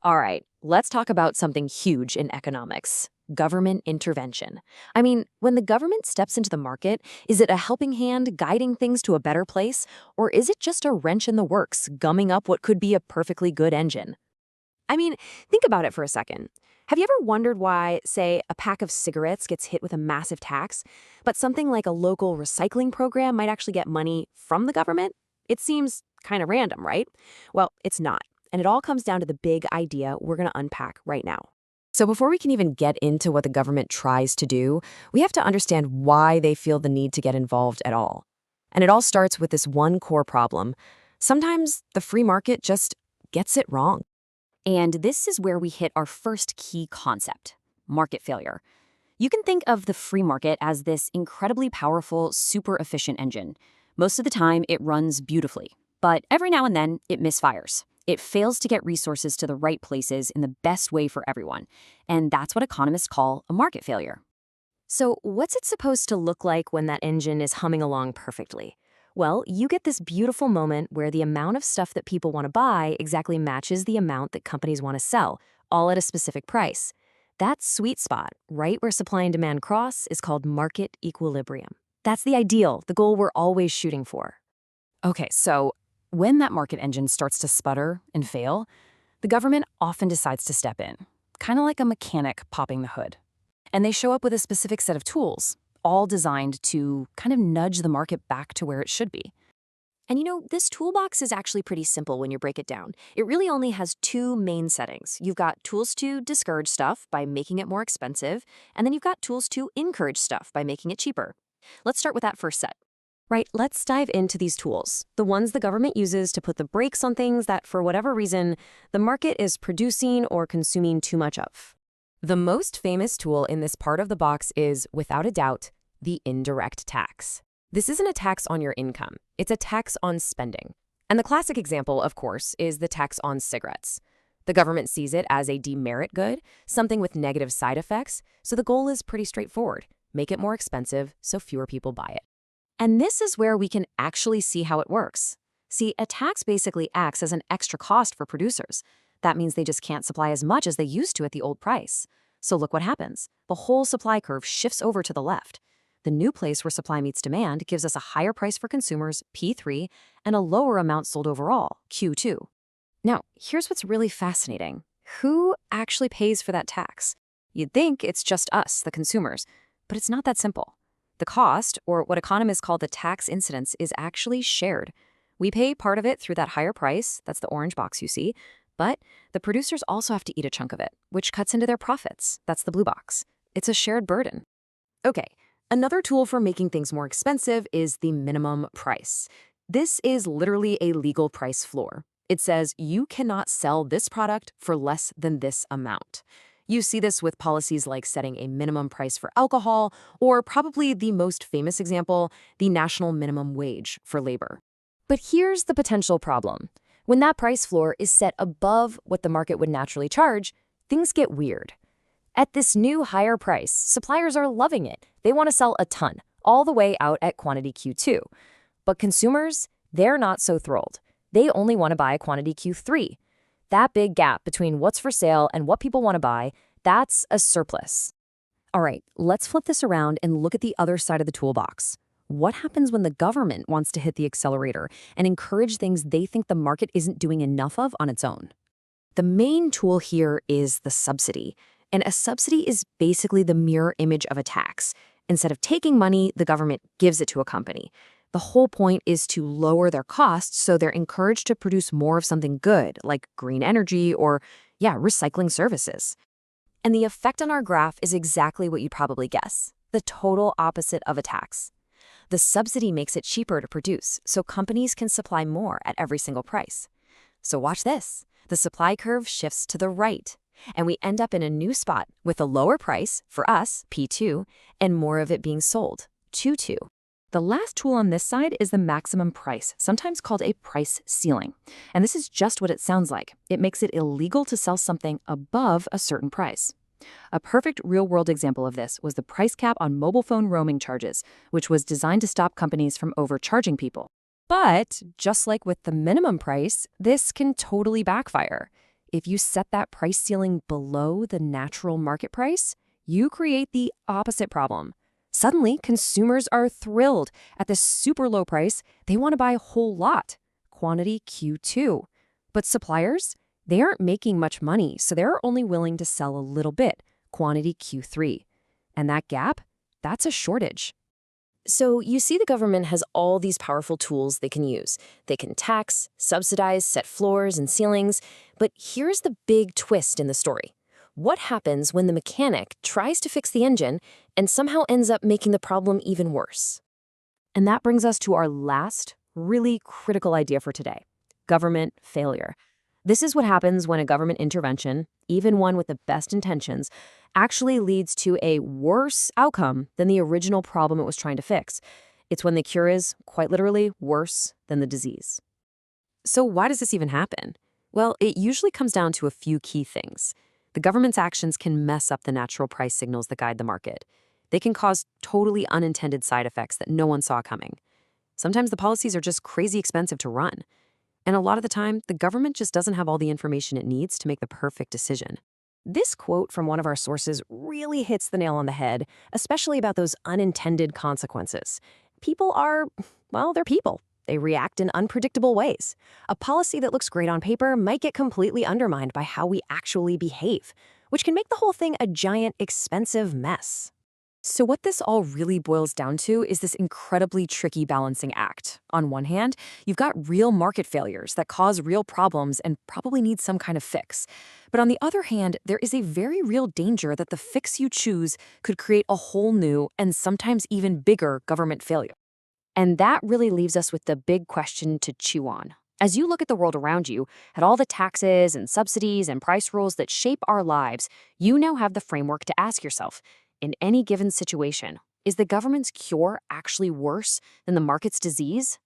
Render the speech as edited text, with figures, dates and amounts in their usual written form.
All right, let's talk about something huge in economics: government intervention. I mean, when the government steps into the market, is it a helping hand guiding things to a better place, or is it just a wrench in the works, gumming up what could be a perfectly good engine? I mean, think about it for a second. Have you ever wondered why, say, a pack of cigarettes gets hit with a massive tax, but something like a local recycling program might actually get money from the government? It seems kind of random, right? Well, it's not. And it all comes down to the big idea we're going to unpack right now. So before we can even get into what the government tries to do, we have to understand why they feel the need to get involved at all. And it all starts with this one core problem. Sometimes the free market just gets it wrong. And this is where we hit our first key concept: market failure. You can think of the free market as this incredibly powerful, super efficient engine. Most of the time, it runs beautifully. But every now and then, it misfires. It fails to get resources to the right places in the best way for everyone. And that's what economists call a market failure. So what's it supposed to look like when that engine is humming along perfectly? Well, you get this beautiful moment where the amount of stuff that people want to buy exactly matches the amount that companies want to sell, all at a specific price. That sweet spot, right where supply and demand cross, is called market equilibrium. That's the ideal, the goal we're always shooting for. Okay, so when that market engine starts to sputter and fail, the government often decides to step in, kind of like a mechanic popping the hood. And they show up with a specific set of tools, all designed to kind of nudge the market back to where it should be. And this toolbox is actually pretty simple when you break it down. It really only has two main settings. You've got tools to discourage stuff by making it more expensive, and then you've got tools to encourage stuff by making it cheaper. Let's start with that first set. Right, let's dive into these tools, the ones the government uses to put the brakes on things that, for whatever reason, the market is producing or consuming too much of. The most famous tool in this part of the box is, without a doubt, the indirect tax. This isn't a tax on your income. It's a tax on spending. And the classic example, of course, is the tax on cigarettes. The government sees it as a demerit good, something with negative side effects, so the goal is pretty straightforward: make it more expensive so fewer people buy it. And this is where we can actually see how it works. See, a tax basically acts as an extra cost for producers. That means they just can't supply as much as they used to at the old price. So look what happens. The whole supply curve shifts over to the left. The new place where supply meets demand gives us a higher price for consumers, P3, and a lower amount sold overall, Q2. Now, here's what's really fascinating. Who actually pays for that tax? You'd think it's just us, the consumers, but it's not that simple. The cost, or what economists call the tax incidence, is actually shared. We pay part of it through that higher price, that's the orange box you see, but the producers also have to eat a chunk of it, which cuts into their profits, that's the blue box. It's a shared burden. Okay, another tool for making things more expensive is the minimum price. This is literally a legal price floor. It says you cannot sell this product for less than this amount. You see this with policies like setting a minimum price for alcohol, or probably the most famous example, the national minimum wage for labor. But here's the potential problem. When that price floor is set above what the market would naturally charge, things get weird. At this new higher price, suppliers are loving it. They want to sell a ton, all the way out at quantity Q2. But consumers, they're not so thrilled. They only want to buy quantity Q3. That big gap between what's for sale and what people want to buy, that's a surplus. All right, let's flip this around and look at the other side of the toolbox. What happens when the government wants to hit the accelerator and encourage things they think the market isn't doing enough of on its own? The main tool here is the subsidy. And a subsidy is basically the mirror image of a tax. Instead of taking money, the government gives it to a company. The whole point is to lower their costs so they're encouraged to produce more of something good, like green energy or, recycling services. And the effect on our graph is exactly what you'd probably guess: the total opposite of a tax. The subsidy makes it cheaper to produce, so companies can supply more at every single price. So watch this. The supply curve shifts to the right, and we end up in a new spot with a lower price, for us, P2, and more of it being sold, Q2. The last tool on this side is the maximum price, sometimes called a price ceiling. And this is just what it sounds like. It makes it illegal to sell something above a certain price. A perfect real-world example of this was the price cap on mobile phone roaming charges, which was designed to stop companies from overcharging people. But just like with the minimum price, this can totally backfire. If you set that price ceiling below the natural market price, you create the opposite problem. Suddenly, consumers are thrilled. At this super low price, they want to buy a whole lot, quantity Q2. But suppliers, they aren't making much money, so they're only willing to sell a little bit, quantity Q3. And that gap, that's a shortage. So you see the government has all these powerful tools they can use. They can tax, subsidize, set floors and ceilings. But here's the big twist in the story. What happens when the mechanic tries to fix the engine and somehow ends up making the problem even worse? And that brings us to our last, really critical idea for today: government failure. This is what happens when a government intervention, even one with the best intentions, actually leads to a worse outcome than the original problem it was trying to fix. It's when the cure is, quite literally, worse than the disease. So why does this even happen? Well, it usually comes down to a few key things. The government's actions can mess up the natural price signals that guide the market. They can cause totally unintended side effects that no one saw coming. Sometimes the policies are just crazy expensive to run. And a lot of the time, the government just doesn't have all the information it needs to make the perfect decision. This quote from one of our sources really hits the nail on the head, especially about those unintended consequences. People are, well, they're people. They react in unpredictable ways. A policy that looks great on paper might get completely undermined by how we actually behave, which can make the whole thing a giant, expensive mess. So what this all really boils down to is this incredibly tricky balancing act. On one hand, you've got real market failures that cause real problems and probably need some kind of fix. But on the other hand, there is a very real danger that the fix you choose could create a whole new and sometimes even bigger government failure. And that really leaves us with the big question to chew on. As you look at the world around you, at all the taxes and subsidies and price rules that shape our lives, you now have the framework to ask yourself, in any given situation, is the government's cure actually worse than the market's disease?